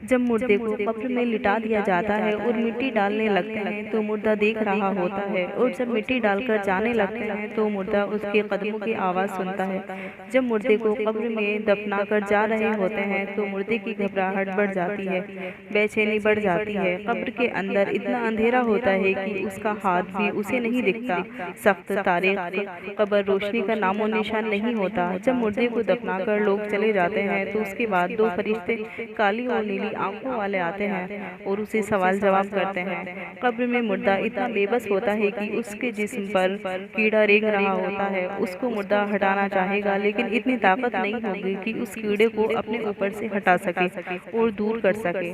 जब मुर्दे को कब्र में लिटा दिया जाता है और मिट्टी डालने लगते हैं तो मुर्दा देख रहा होता है, और जब मिट्टी डालकर जाने लगते हैं तो मुर्दा उसके कदमों की आवाज़ सुनता है। जब मुर्दे को कब्र में दफना कर जा रहे होते हैं तो मुर्दे की घबराहट बढ़ जाती है, बेचैनी बढ़ जाती है। कब्र के अंदर इतना अंधेरा होता है कि उसका हाथ भी उसे नहीं दिखता। सख्त तारीख कब्र, रोशनी का नामो निशान नहीं होता। जब मुर्दे को दफना कर लोग चले जाते हैं तो उसके बाद दो फरिश्ते काली और नीली आंखों वाले आते हैं और उसे सवाल जवाब करते हैं। कब्र में मुर्दा इतना बेबस होता है कि उसके जिस्म पर कीड़ा रेंग रहा होता है। उसको मुर्दा हटाना चाहेगा, लेकिन इतनी ताकत नहीं होगी कि उस कीड़े को अपने ऊपर से हटा सके और दूर कर सके।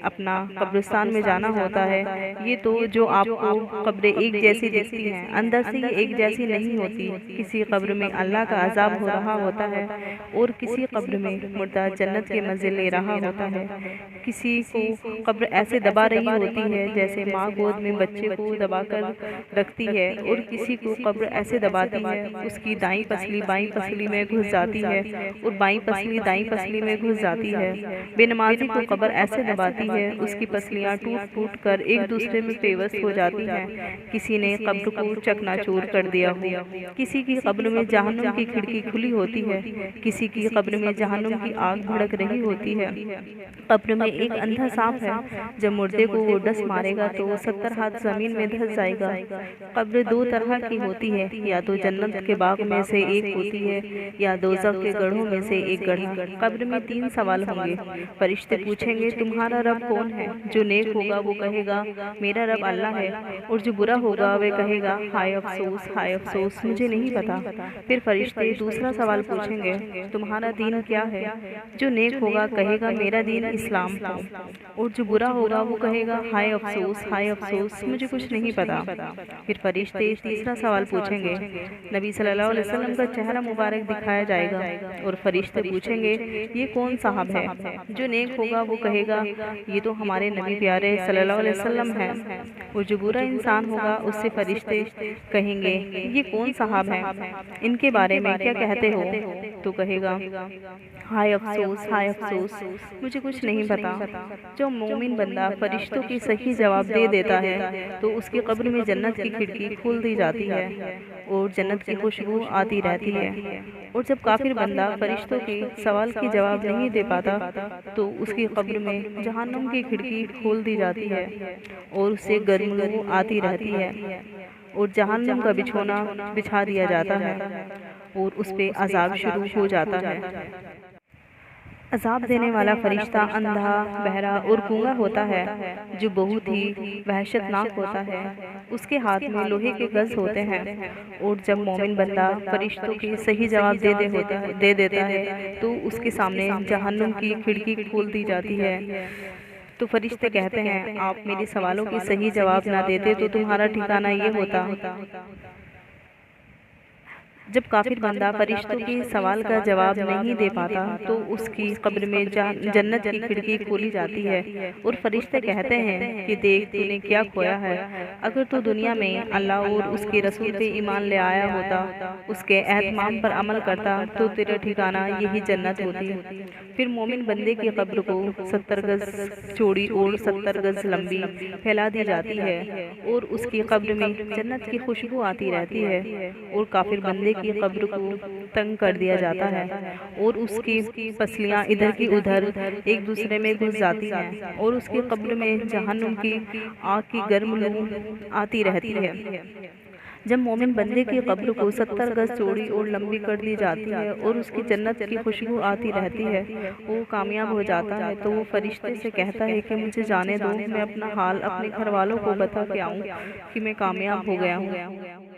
अपना कब्रिस्तान में जाना होता है। ये तो जो आपको कब्रें एक जैसी दिखती हैं, अंदर से ये एक जैसी नहीं होती। किसी कब्र में अल्लाह का अजाब हो रहा होता है और किसी कब्र में मुर्दा जन्नत के मजे ले रहा होता है। किसी को कब्र ऐसे दबा रही होती है जैसे माँ गोद में बच्चे को दबाकर रखती है, और किसी को कब्र ऐसे दबाती है उसकी दाईं पसली बाईं पसली में घुस जाती है और बाईं पसली दाईं पसली में घुस जाती है। बेनमाजी को कब्र ऐसे दबाती है उसकी पसलियाँ टूट टूट कर एक दूसरे में पेवस्त हो जाती हैं। किसी ने कब्र को चकनाचूर कर दिया हो। किसी की कब्र में जहन्नुम की खिड़की खुली होती है, किसी की कब्र में जहन्नुम की आग भड़क रही होती है। कब्र में एक अंधा सांप है। जब मुर्दे को वो डस मारेगा तो वो 70 हाथ जमीन में धंस जाएगा। कब्र दो तरह की होती है, या तो जन्नत के बाग में से एक होती है या दोज़ख के गढ़ों में से एक गढ़ा। कब्र में 3 सवाल होंगे। फरिश्ते पूछेंगे, तुम्हारा रब कौन है? जो नेक होगा वो कहेगा, मेरा रब अल्लाह है, और जो बुरा होगा वह कहेगा, हाय अफसोस, हाय अफसोस, मुझे नहीं पता। फिर फरिश्ते दूसरा सवाल पूछेंगे, तुम्हारा दीन क्या है? जो नेक होगा कहेगा, मेरा दीन इस्लाम है, और जो बुरा होगा वो कहेगा, हाय अफसोस, हाय अफसोस, मुझे कुछ नहीं पता। फिर फरिश्ते तीसरा सवाल पूछेंगे। नबी सल्लल्लाहु अलैहि वसल्लम का चेहरा मुबारक दिखाया जाएगा और फरिश्ते पूछेंगे, ये कौन साहब है? जो नेक होगा वो कहेगा, ये तो हमारे नबी प्यारे सल्लल्लाहु अलैहि वसल्लम है। और जो बुरा इंसान होगा उससे फरिश्ते कहेंगे, ये कौन साहब है, इनके बारे में क्या कहते हो? तो कहेगा, हाय अफसोस, हाय अफसोस, मुझे कुछ नहीं पता। जो मोमिन बंदा फरिश्तों की सही जवाब दे देता है तो उसकी कब्र में जन्नत की खिड़की खोल दी जाती है और जन्नत की खुशबू आती रहती है। और जब काफिर बंदा फरिश्तों के सवाल की जवाब नहीं दे पाता तो उसकी कब्र में जहन्नुम की खिड़की खोल दी जाती है और उससे गर्म लू आती रहती है और जहन्नुम का बिछोना बिछा दिया जाता है और उस पे अजाब शुरू हो जाता है। अजाब देने वाला फरिश्ता अंधा, बहरा और गूंगा होता है, जो बहुत ही वहशतनाक होता है। उसके हाथ में लोहे के गज होते हैं, और जब मोमिन बंदा फरिश्तों के सही जवाब दे देता है तो उसके सामने जहन्नुम की खिड़की खोल दी जाती है। तो फरिश्ते कहते हैं, आप मेरे सवालों के सही जवाब ना देते तो तुम्हारा ठिकाना ये होता। जब काफिर बंदा फरिश्तों के सवाल का जवाब नहीं दे पाता तो उसकी कब्र में जन्नत की खिड़की खोली जाती है और फरिश्ते कहते हैं कि देख, तूने क्या खोया है। अगर तू दुनिया में अल्लाह और उसके रसूल पे ईमान ले आया होता, उसके एहतमाम पर अमल करता, तो तेरा ठिकाना यही जन्नत होती। फिर मोमिन बंदे की कब्र को 70 गज चौड़ी और 70 गज लंबी फैला दी जाती है और उसकी कब्र में जन्नत की खुशबू आती रहती है। और काफिर बंदे की कब्र को तंग कर दिया जाता है और उसकी पसलियां इधर की उधर एक दूसरे में घुस जाती हैं और उसकी कब्र में जहन्नुम की आग की गर्म लू आती रहती है। जब मोमिन बंदे की कब्र को 70 गज चौड़ी और लंबी कर दी जाती है और उसकी जन्नत की खुशबू आती रहती है, वो कामयाब हो जाता है तो वो फरिश्ते से कहता है कि मुझे जाने दो, मैं अपना हाल अपने घर वालों को बता के आऊँ कि मैं कामयाब हो गया हूँ।